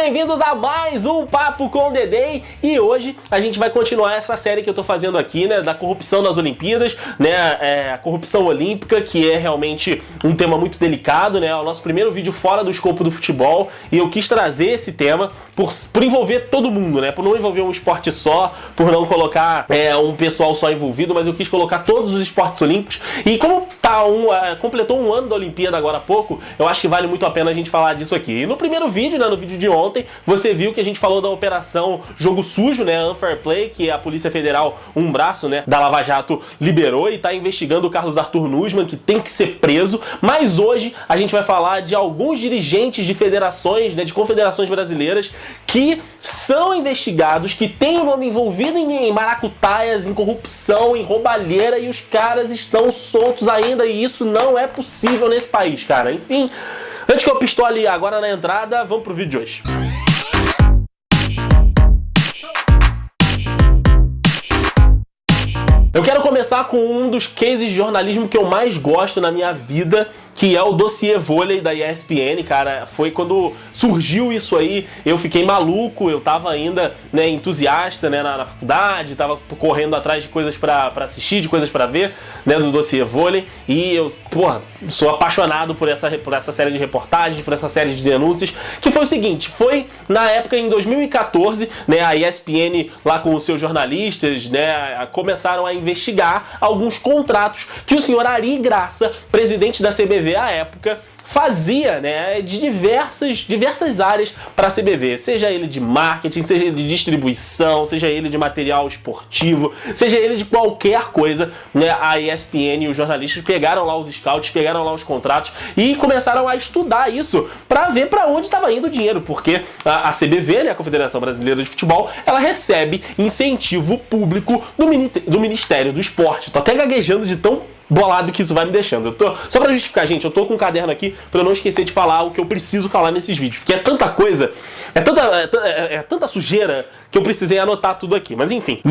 bem-vindos a mais um Papo com o Dedê. E hoje a gente vai continuar essa série que eu tô fazendo aqui, né, da corrupção nas Olimpíadas, né, a corrupção olímpica, que é realmente um tema muito delicado, né, é o nosso primeiro vídeo fora do escopo do futebol, e eu quis trazer esse tema por envolver todo mundo, né, por não envolver um esporte só, por não colocar um pessoal só envolvido, mas eu quis colocar todos os esportes olímpicos. E como completou um ano da Olimpíada agora há pouco, eu acho que vale muito a pena a gente falar disso aqui. E no primeiro vídeo, né, no vídeo de ontem, você viu que a gente falou da operação Jogo Sujo, né, Unfair Play, que a Polícia Federal, um braço, né, da Lava Jato, liberou e tá investigando o Carlos Arthur Nussmann, que tem que ser preso. Mas hoje a gente vai falar de alguns dirigentes de federações, né, de confederações brasileiras, que são investigados, que têm o nome envolvido em maracutaias, em corrupção, em roubalheira, e os caras estão soltos ainda, e isso não é possível nesse país, cara. Enfim, antes que eu pistole agora na entrada, vamos pro vídeo de hoje. Eu quero começar com um dos cases de jornalismo que eu mais gosto na minha vida, que é o dossiê vôlei da ESPN, cara. Foi quando surgiu isso aí, eu fiquei maluco, eu tava ainda, né, entusiasta, né, na faculdade, tava correndo atrás de coisas pra assistir, de coisas pra ver, né, do dossiê vôlei, e eu, sou apaixonado por essa série de reportagens, por essa série de denúncias, que foi o seguinte, foi na época, em 2014, né, a ESPN lá com os seus jornalistas, né, começaram a investigar alguns contratos que o senhor Ari Graça, presidente da CBV à época, fazia, né, de diversas áreas para a CBV, seja ele de marketing, seja ele de distribuição, seja ele de material esportivo, seja ele de qualquer coisa, né, a ESPN e os jornalistas pegaram lá os scouts, pegaram lá os contratos e começaram a estudar isso para ver para onde estava indo o dinheiro, porque a CBV, né, a Confederação Brasileira de Futebol, ela recebe incentivo público do Ministério do Esporte. Tô até gaguejando de tão bolado que isso vai me deixando. Só pra justificar, gente, eu tô com um caderno aqui pra eu não esquecer de falar o que eu preciso falar nesses vídeos, porque é tanta coisa, é tanta sujeira que eu precisei anotar tudo aqui. Mas enfim,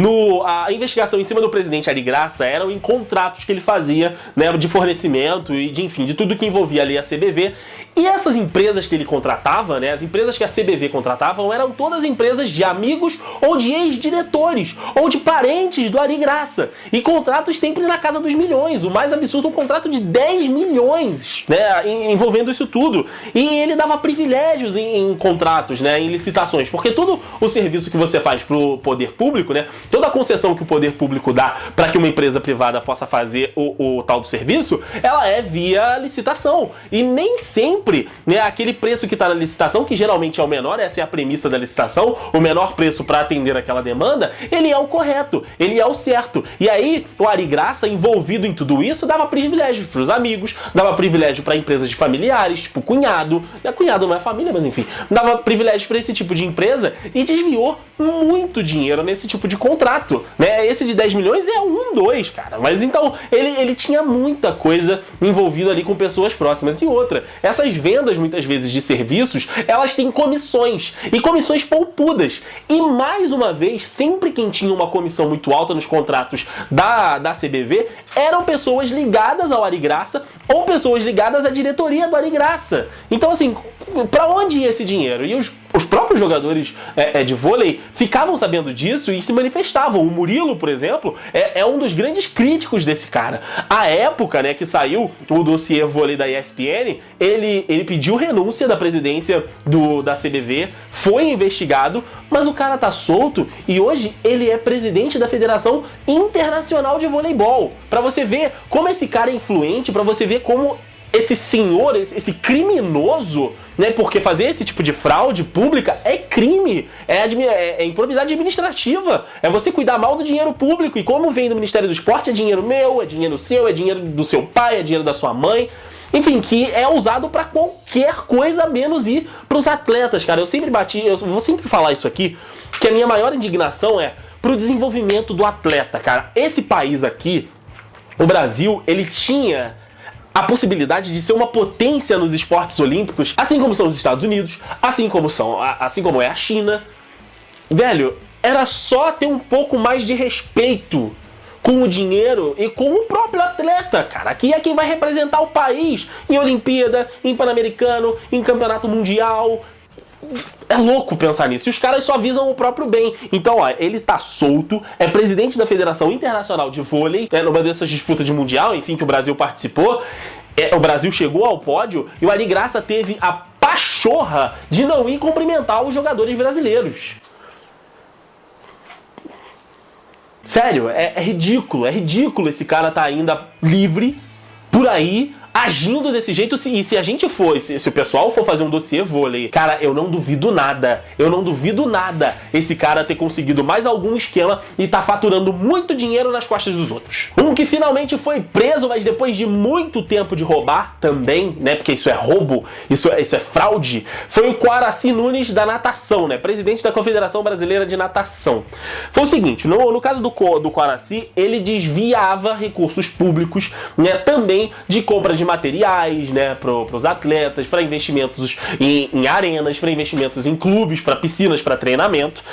a investigação em cima do presidente Ari Graça eram em contratos que ele fazia, né, de fornecimento e de tudo que envolvia ali a CBV. E essas empresas que ele contratava, né, as empresas que a CBV contratavam, eram todas empresas de amigos ou de ex-diretores ou de parentes do Ari Graça. E contratos sempre na casa dos milhões. O mais absurdo, um contrato de 10 milhões, né, envolvendo isso tudo. E ele dava privilégios em contratos, né, em licitações, porque todo o serviço que você faz pro poder público, né, toda a concessão que o poder público dá para que uma empresa privada possa fazer o tal do serviço, ela é via licitação. E nem sempre, né, aquele preço que está na licitação, que geralmente é o menor, essa é a premissa da licitação, o menor preço para atender aquela demanda, ele é o correto, ele é o certo. E aí, o Ari Graça, envolvido em tudo isso, dava privilégio para os amigos, dava privilégio para empresas de familiares, tipo cunhado. Cunhado não é família, mas enfim, dava privilégio para esse tipo de empresa e desviou muito dinheiro nesse tipo de contrato, né? Esse de 10 milhões é 2, cara. Mas então, ele tinha muita coisa envolvida ali com pessoas próximas. E outra, essas vendas, muitas vezes, de serviços, elas têm comissões, e comissões poupudas. E, mais uma vez, sempre quem tinha uma comissão muito alta nos contratos da CBV eram pessoas ligadas ao Ari Graça ou pessoas ligadas à diretoria do Ari Graça. Então, assim, pra onde ia esse dinheiro? E os próprios jogadores de vôlei ficavam sabendo disso e se manifestavam. O Murilo, por exemplo, é um dos grandes críticos desse cara. À época, né, que saiu o dossiê vôlei da ESPN, ele pediu renúncia da presidência da CBV, foi investigado, mas o cara tá solto e hoje ele é presidente da Federação Internacional de Voleibol. Pra você ver como esse cara é influente, pra você ver como esse senhor, esse criminoso, né, porque fazer esse tipo de fraude pública é crime, é improbidade administrativa, é você cuidar mal do dinheiro público, e como vem do Ministério do Esporte, é dinheiro meu, é dinheiro seu, é dinheiro do seu pai, é dinheiro da sua mãe, enfim, que é usado pra qualquer coisa menos ir pros atletas, cara. Eu vou sempre falar isso aqui, que a minha maior indignação é pro desenvolvimento do atleta, cara. Esse país aqui, o Brasil, ele tinha a possibilidade de ser uma potência nos esportes olímpicos, assim como são os Estados Unidos, assim como é a China. Velho, era só ter um pouco mais de respeito com o dinheiro e com o próprio atleta, cara. Aqui é quem vai representar o país em Olimpíada, em Pan-Americano, em Campeonato Mundial. É louco pensar nisso. E os caras só visam o próprio bem. Então, ó, ele tá solto, é presidente da Federação Internacional de Vôlei, numa dessas disputas de mundial, enfim, que o Brasil participou. O Brasil chegou ao pódio e o Ari Graça teve a pachorra de não ir cumprimentar os jogadores brasileiros. Sério, é ridículo esse cara tá ainda livre por aí, agindo desse jeito. E se a gente for, se o pessoal for fazer um dossiê vôlei, cara, eu não duvido nada esse cara ter conseguido mais algum esquema e tá faturando muito dinheiro nas costas dos outros. Um que finalmente foi preso, mas depois de muito tempo de roubar também, né, porque isso é roubo, isso é fraude, foi o Coaraci Nunes da natação, né, presidente da Confederação Brasileira de Natação. Foi o seguinte, no caso do Coaraci, ele desviava recursos públicos, né, também de compra de materiais, né, para os atletas, para investimentos em arenas, para investimentos em clubes, para piscinas, para treinamento,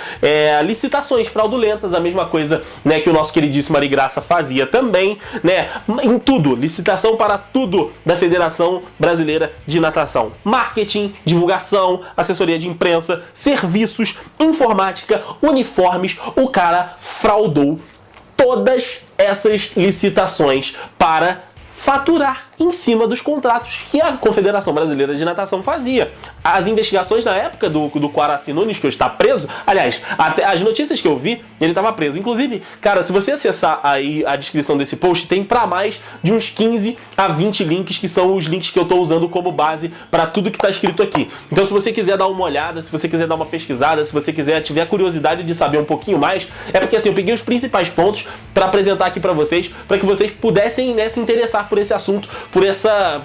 licitações fraudulentas, a mesma coisa, né, que o nosso queridíssimo Ari Graça fazia também, né, em tudo, licitação para tudo da Federação Brasileira de Natação, marketing, divulgação, assessoria de imprensa, serviços, informática, uniformes, o cara fraudou todas essas licitações para faturar em cima dos contratos que a Confederação Brasileira de Natação fazia. As investigações na época do Coaraci Nunes, que hoje está preso, aliás, até as notícias que eu vi, ele estava preso. Inclusive, cara, se você acessar aí a descrição desse post, tem para mais de uns 15 a 20 links, que são os links que eu estou usando como base para tudo que está escrito aqui. Então, se você quiser dar uma olhada, se você quiser dar uma pesquisada, se você tiver curiosidade de saber um pouquinho mais, é porque assim, eu peguei os principais pontos para apresentar aqui para que vocês pudessem, né, se interessar por esse assunto, por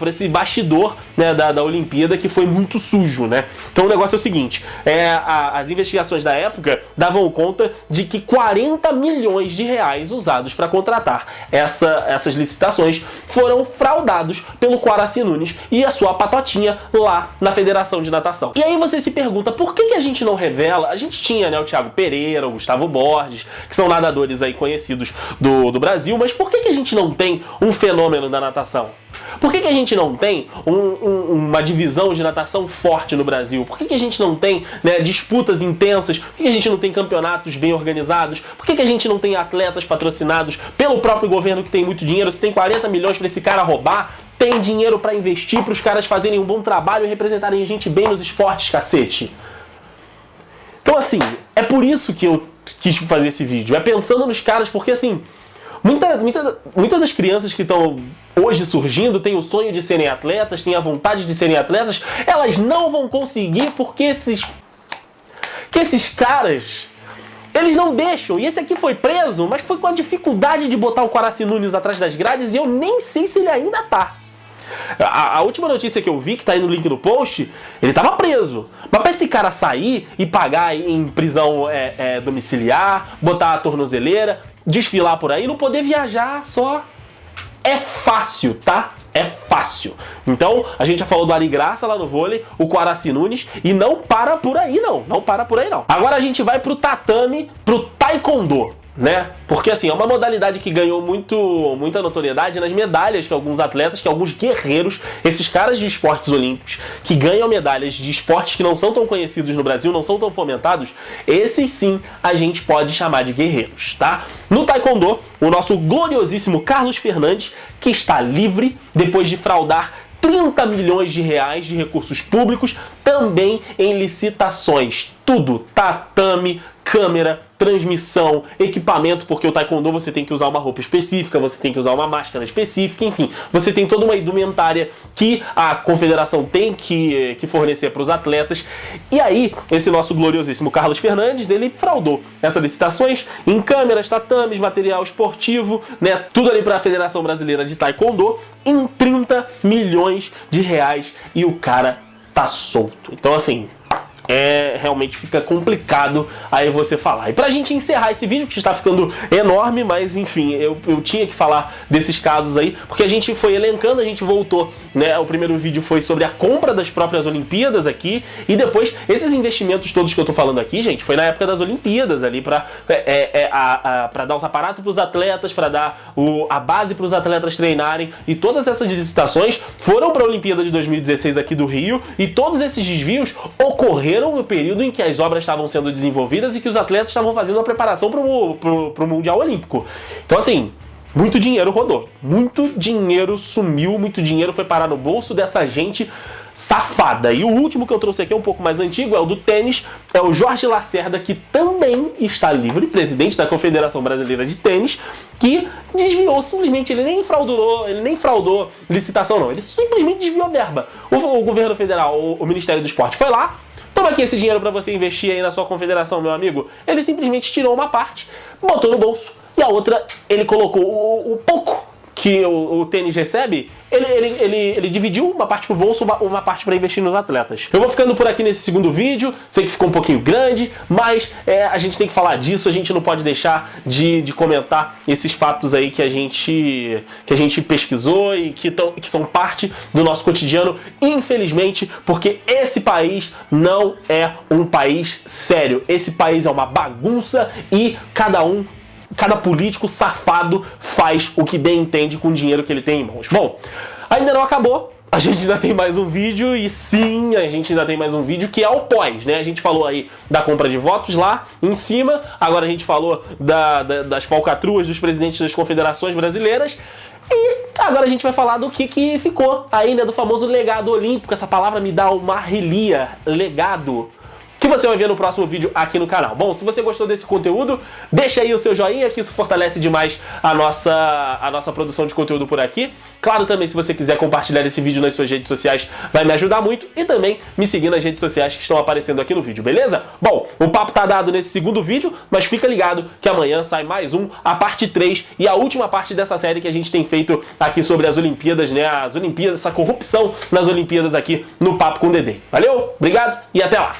esse bastidor, né, da Olimpíada, que foi muito sujo, né? Então o negócio é o seguinte, as investigações da época davam conta de que 40 milhões de reais usados para contratar essas licitações foram fraudados pelo Coaraci Nunes e a sua patotinha lá na Federação de Natação. E aí você se pergunta, por que a gente não revela? A gente tinha, né, o Thiago Pereira, o Gustavo Borges, que são nadadores aí conhecidos do Brasil, mas por que a gente não tem um fenômeno da natação? Por que a gente não tem uma divisão de natação forte no Brasil? Por que a gente não tem, né, disputas intensas? Por que a gente não tem campeonatos bem organizados? Por que a gente não tem atletas patrocinados pelo próprio governo que tem muito dinheiro? Se tem 40 milhões para esse cara roubar, tem dinheiro para investir, para os caras fazerem um bom trabalho e representarem a gente bem nos esportes, cacete. Então assim, é por isso que eu quis fazer esse vídeo. É pensando nos caras, porque assim, muitas das crianças que estão hoje surgindo têm o sonho de serem atletas, têm a vontade de serem atletas, elas não vão conseguir porque esses caras, eles não deixam. E esse aqui foi preso, mas foi com a dificuldade de botar o Coaraci Nunes atrás das grades e eu nem sei se ele ainda tá. A última notícia que eu vi, que tá aí no link do post, ele tava preso. Mas pra esse cara sair e pagar em prisão domiciliar, botar a tornozeleira, desfilar por aí, não poder viajar só, é fácil, tá? É fácil. Então, a gente já falou do Ari Graça lá no vôlei, o Coaraci Nunes, e não para por aí não. Não para por aí não. Agora a gente vai pro tatame, pro taekwondo, né? Porque assim, é uma modalidade que ganhou muita notoriedade nas medalhas que alguns atletas, que alguns guerreiros, esses caras de esportes olímpicos que ganham medalhas de esportes que não são tão conhecidos no Brasil, não são tão fomentados, esses sim a gente pode chamar de guerreiros, tá? No taekwondo, o nosso gloriosíssimo Carlos Fernandes, que está livre depois de fraudar 30 milhões de reais de recursos públicos, também em licitações. Tudo, tatame, câmera, transmissão, equipamento, porque o taekwondo você tem que usar uma roupa específica, você tem que usar uma máscara específica, enfim, você tem toda uma indumentária que a confederação tem que fornecer para os atletas. E aí, esse nosso gloriosíssimo Carlos Fernandes, ele fraudou essas licitações em câmeras, tatames, material esportivo, né, tudo ali para a Federação Brasileira de Taekwondo, em 30 milhões de reais, e o cara tá solto. Então assim, realmente fica complicado aí você falar. E pra gente encerrar esse vídeo, que está ficando enorme, mas enfim, eu tinha que falar desses casos aí, porque a gente foi elencando, a gente voltou, né, o primeiro vídeo foi sobre a compra das próprias Olimpíadas aqui, e depois, esses investimentos todos que eu tô falando aqui, gente, foi na época das Olimpíadas ali, pra dar os aparatos pros atletas, pra dar a base pros atletas treinarem, e todas essas licitações foram pra Olimpíada de 2016 aqui do Rio, e todos esses desvios ocorreram morreram no período em que as obras estavam sendo desenvolvidas e que os atletas estavam fazendo a preparação pro Mundial Olímpico. Então, assim, muito dinheiro rodou, muito dinheiro sumiu, muito dinheiro foi parar no bolso dessa gente safada. E o último que eu trouxe aqui é um pouco mais antigo, é o do tênis, é o Jorge Lacerda, que também está livre, presidente da Confederação Brasileira de Tênis, que desviou simplesmente, ele nem fraudou licitação não, ele simplesmente desviou verba. O governo federal, o Ministério do Esporte foi lá, toma aqui esse dinheiro para você investir aí na sua confederação, meu amigo. Ele simplesmente tirou uma parte, botou no bolso, e a outra ele colocou o pouco que o tênis recebe, ele dividiu uma parte pro bolso, uma parte para investir nos atletas. Eu vou ficando por aqui nesse segundo vídeo, sei que ficou um pouquinho grande, mas a gente tem que falar disso, a gente não pode deixar de comentar esses fatos aí que a gente pesquisou e que são parte do nosso cotidiano, infelizmente, porque esse país não é um país sério. Esse país é uma bagunça e cada político safado faz o que bem entende com o dinheiro que ele tem em mãos. Bom, ainda não acabou. A gente ainda tem mais um vídeo e sim, a gente ainda tem mais um vídeo que é o pós, né? A gente falou aí da compra de votos lá em cima, agora a gente falou das falcatruas dos presidentes das confederações brasileiras e agora a gente vai falar do que ficou aí, né? Do famoso legado olímpico. Essa palavra me dá uma arrelia, legado, que você vai ver no próximo vídeo aqui no canal. Bom, se você gostou desse conteúdo, deixa aí o seu joinha, que isso fortalece demais a nossa produção de conteúdo por aqui. Claro, também, se você quiser compartilhar esse vídeo nas suas redes sociais, vai me ajudar muito. E também me seguir nas redes sociais que estão aparecendo aqui no vídeo, beleza? Bom, o papo tá dado nesse segundo vídeo, mas fica ligado que amanhã sai mais a parte 3 e a última parte dessa série que a gente tem feito aqui sobre as Olimpíadas, né? As Olimpíadas, essa corrupção nas Olimpíadas aqui no Papo com o Dedê. Valeu, obrigado e até lá!